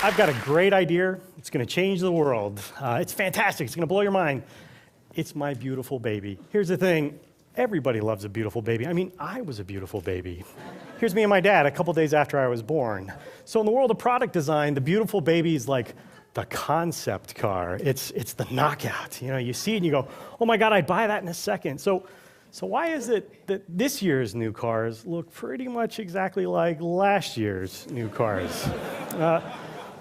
I've got a great idea. It's going to change the world. It's fantastic. It's going to blow your mind. It's my beautiful baby. Here's the thing. Everybody loves a beautiful baby. I mean, I was a beautiful baby. Here's me and my dad a couple days after I was born. So in the world of product design, the beautiful baby is like the concept car. It's the knockout. You know, you see it and you go, oh my God, I'd buy that in a second. So why is it that this year's new cars look pretty much exactly like last year's new cars?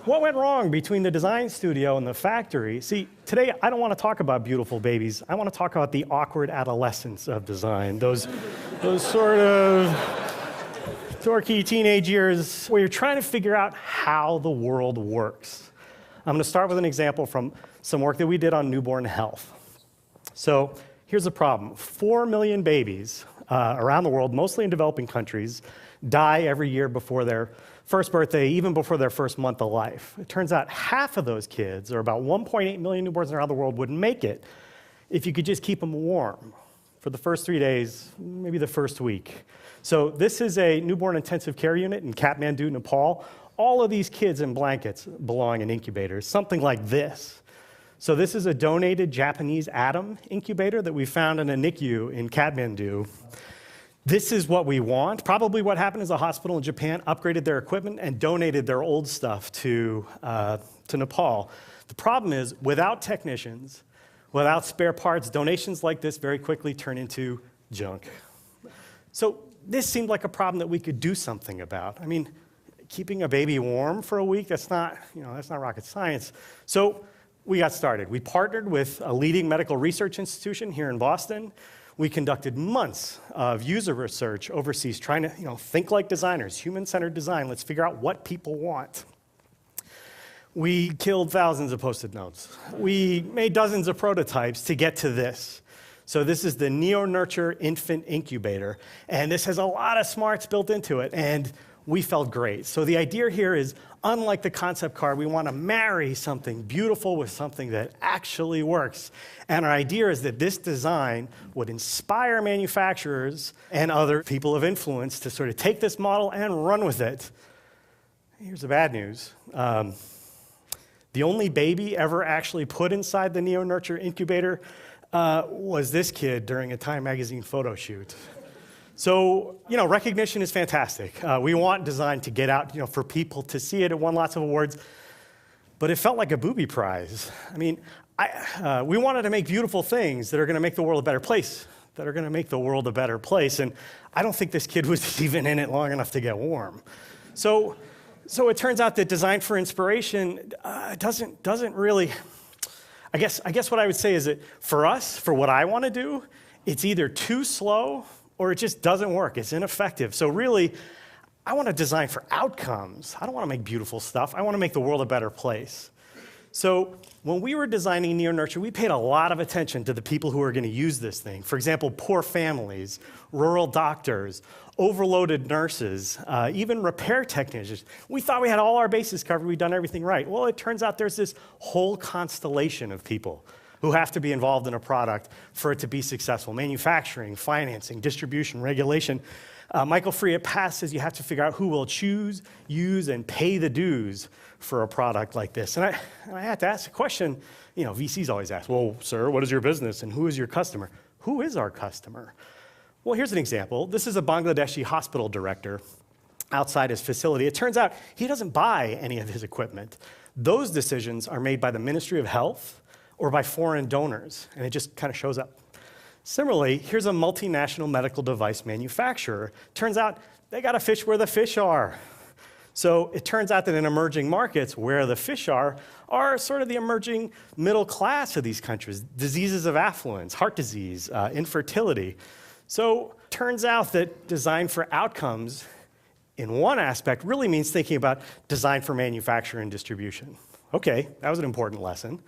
What went wrong between the design studio and the factory? See, today I don't want to talk about beautiful babies. I want to talk about the awkward adolescence of design. Those sort of dorky teenage years where you're trying to figure out how the world works. I'm going to start with an example from some work that we did on newborn health. So here's the problem. 4 million babies around the world, mostly in developing countries, die every year before their first birthday, even before their first month of life. It turns out half of those kids, or about 1.8 million newborns around the world, wouldn't make it if you could just keep them warm for the first 3 days, maybe the first week. So this is a newborn intensive care unit in Kathmandu, Nepal. All of these kids in blankets belong in incubators, something like this. So this is a donated Japanese atom incubator that we found in a NICU in Kathmandu. This is what we want. Probably what happened is a hospital in Japan upgraded their equipment and donated their old stuff to Nepal. The problem is, without technicians, without spare parts, donations like this very quickly turn into junk. So this seemed like a problem that we could do something about. I mean, keeping a baby warm for a week, that's not rocket science. So we got started. We partnered with a leading medical research institution here in Boston. We conducted months of user research overseas, trying to think like designers, human-centered design. Let's figure out what people want. We killed thousands of Post-it notes. We made dozens of prototypes to get to this. So this is the NeoNurture Infant Incubator, and this has a lot of smarts built into it, and we felt great. So the idea here is, unlike the concept car, we want to marry something beautiful with something that actually works. And our idea is that this design would inspire manufacturers and other people of influence to sort of take this model and run with it. Here's the bad news. The only baby ever actually put inside the NeoNurture incubator was this kid during a Time magazine photo shoot. So, recognition is fantastic. We want design to get out, for people to see it. It won lots of awards, but it felt like a booby prize. I mean, we wanted to make beautiful things that are going to make the world a better place, and I don't think this kid was even in it long enough to get warm. So it turns out that design for inspiration doesn't really. I guess what I would say is that for us, for what I want to do, it's either too slow or it just doesn't work. It's ineffective. So really, I want to design for outcomes. I don't want to make beautiful stuff. I want to make the world a better place. So when we were designing NeoNurture, we paid a lot of attention to the people who are going to use this thing. For example, poor families, rural doctors, overloaded nurses, even repair technicians. We thought we had all our bases covered. We'd done everything right. Well, it turns out there's this whole constellation of people who have to be involved in a product for it to be successful. Manufacturing, financing, distribution, regulation. Michael Free at Pass says you have to figure out who will choose, use, and pay the dues for a product like this. And I had to ask a question, VCs always ask, well, sir, what is your business and who is your customer? Who is our customer? Well, here's an example. This is a Bangladeshi hospital director outside his facility. It turns out he doesn't buy any of his equipment. Those decisions are made by the Ministry of Health or by foreign donors, and it just kind of shows up. Similarly, here's a multinational medical device manufacturer. Turns out they got to fish where the fish are. So it turns out that in emerging markets, where the fish are sort of the emerging middle class of these countries, diseases of affluence, heart disease, infertility. So it turns out that design for outcomes, in one aspect, really means thinking about design for manufacture and distribution. Okay, that was an important lesson.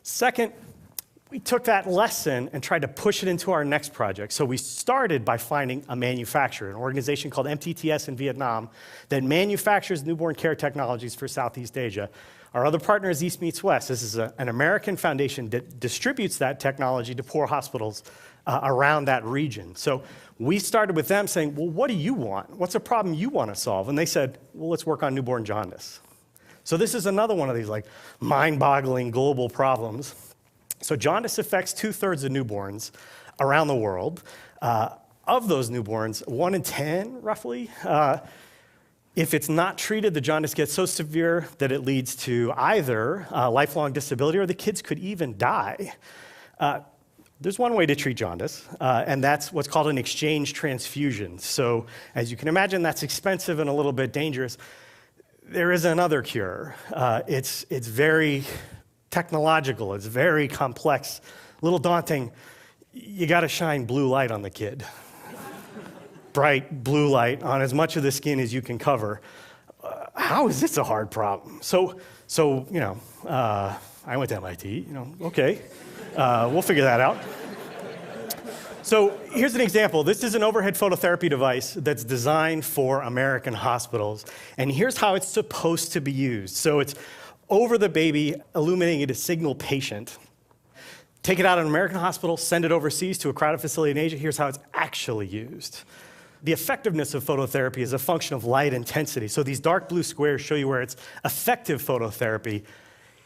Second, we took that lesson and tried to push it into our next project. So we started by finding a manufacturer, an organization called MTTS in Vietnam that manufactures newborn care technologies for Southeast Asia. Our other partner is East Meets West. This is an American foundation that distributes that technology to poor hospitals around that region. So we started with them saying, well, what do you want? What's a problem you want to solve? And they said, well, let's work on newborn jaundice. So this is another one of these like mind-boggling global problems. So jaundice affects 2/3 of newborns around the world. Of those newborns, 1 in 10, roughly, if it's not treated, the jaundice gets so severe that it leads to either lifelong disability or the kids could even die. There's one way to treat jaundice, and that's what's called an exchange transfusion. So as you can imagine, that's expensive and a little bit dangerous. There is another cure. It's very technological. It's very complex, a little daunting. You got to shine blue light on the kid. Bright blue light on as much of the skin as you can cover. How is this a hard problem? So I went to MIT. Okay, we'll figure that out. So here's an example. This is an overhead phototherapy device that's designed for American hospitals, and here's how it's supposed to be used. So it's over the baby, illuminating a signal patient. Take it out of an American hospital, send it overseas to a crowded facility in Asia. Here's how it's actually used. The effectiveness of phototherapy is a function of light intensity. So these dark blue squares show you where it's effective phototherapy.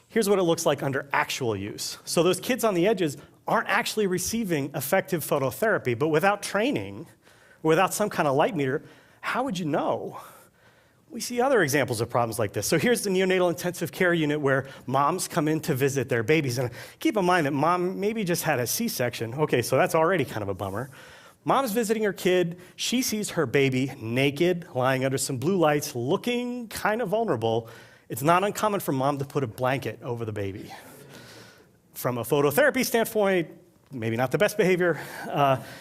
Here's what it looks like under actual use. So those kids on the edges aren't actually receiving effective phototherapy, but without training, without some kind of light meter, how would you know? We see other examples of problems like this. So here's the neonatal intensive care unit where moms come in to visit their babies. And keep in mind that mom maybe just had a C-section. Okay, so that's already kind of a bummer. Mom's visiting her kid. She sees her baby naked, lying under some blue lights, looking kind of vulnerable. It's not uncommon for mom to put a blanket over the baby. From a phototherapy standpoint, maybe not the best behavior.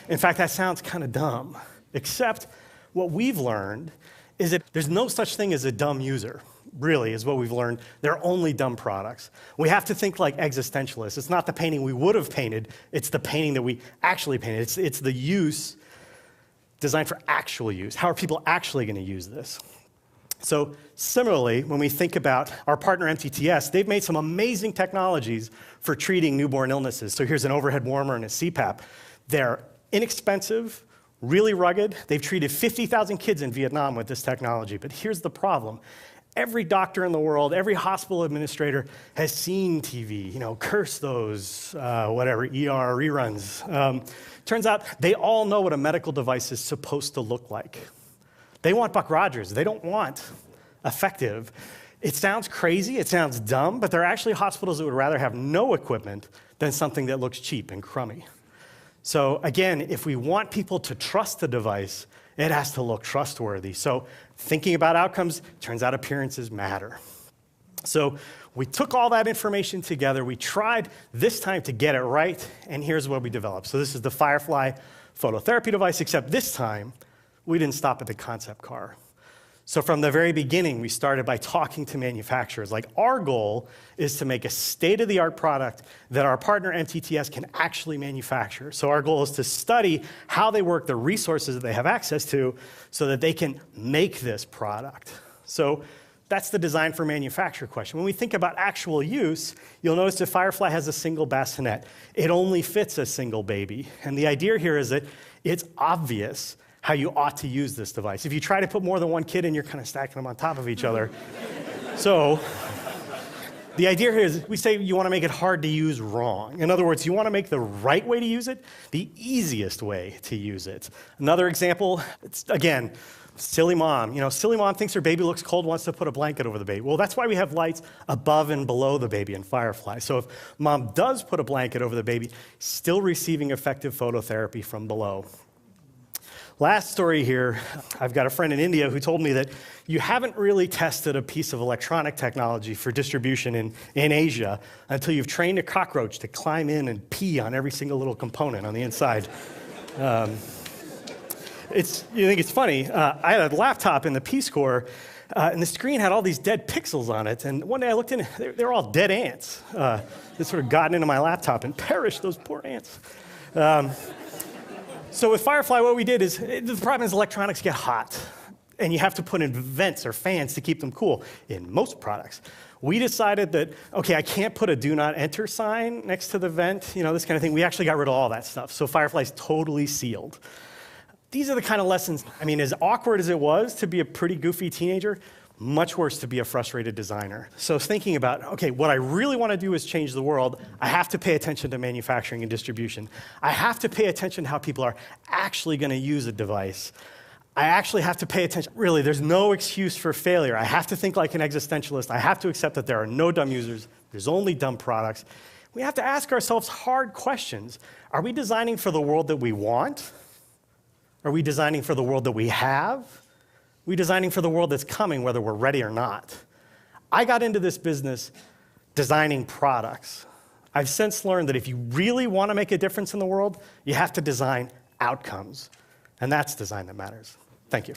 In fact, that sounds kind of dumb. Except what we've learned is that there's no such thing as a dumb user, really, is what we've learned. There are only dumb products. We have to think like existentialists. It's not the painting we would have painted, it's the painting that we actually painted. It's the use designed for actual use. How are people actually going to use this? So similarly, when we think about our partner MTTS, they've made some amazing technologies for treating newborn illnesses. So here's an overhead warmer and a CPAP. They're inexpensive, really rugged. They've treated 50,000 kids in Vietnam with this technology. But here's the problem. Every doctor in the world, every hospital administrator has seen TV, curse those, ER reruns. Turns out they all know what a medical device is supposed to look like. They want Buck Rogers. They don't want effective. It sounds crazy, it sounds dumb, but there are actually hospitals that would rather have no equipment than something that looks cheap and crummy. So again, if we want people to trust the device, it has to look trustworthy. So thinking about outcomes, turns out appearances matter. So we took all that information together, we tried this time to get it right, and here's what we developed. So this is the Firefly phototherapy device, except this time, we didn't stop at the concept car. So from the very beginning, we started by talking to manufacturers. Like, our goal is to make a state-of-the-art product that our partner MTTS can actually manufacture. So our goal is to study how they work, the resources that they have access to, so that they can make this product. So that's the design for manufacture question. When we think about actual use, you'll notice that Firefly has a single bassinet. It only fits a single baby. And the idea here is that it's obvious how you ought to use this device. If you try to put more than one kid in, you're kind of stacking them on top of each other. So the idea here is we say you want to make it hard to use wrong. In other words, you want to make the right way to use it the easiest way to use it. Another example, it's, again, silly mom. Silly mom thinks her baby looks cold, wants to put a blanket over the baby. Well, that's why we have lights above and below the baby in Firefly. So if mom does put a blanket over the baby, still receiving effective phototherapy from below. Last story here, I've got a friend in India who told me that you haven't really tested a piece of electronic technology for distribution in Asia until you've trained a cockroach to climb in and pee on every single little component on the inside. You think it's funny. I had a laptop in the Peace Corps, and the screen had all these dead pixels on it. And one day I looked in, they were all dead ants that sort of gotten into my laptop and perished, those poor ants. So with Firefly, what we did is, the problem is electronics get hot, and you have to put in vents or fans to keep them cool in most products. We decided that, okay, I can't put a do not enter sign next to the vent, this kind of thing. We actually got rid of all that stuff. So Firefly's totally sealed. These are the kind of lessons, as awkward as it was to be a pretty goofy teenager, Much worse to be a frustrated designer. So thinking about, okay, what I really want to do is change the world. I have to pay attention to manufacturing and distribution. I have to pay attention to how people are actually going to use a device. I actually have to pay attention. Really, there's no excuse for failure. I have to think like an existentialist. I have to accept that there are no dumb users. There's only dumb products. We have to ask ourselves hard questions. Are we designing for the world that we want? Are we designing for the world that we have? Are we designing for the world that's coming, whether we're ready or not? I got into this business designing products. I've since learned that if you really want to make a difference in the world, you have to design outcomes. And that's design that matters. Thank you.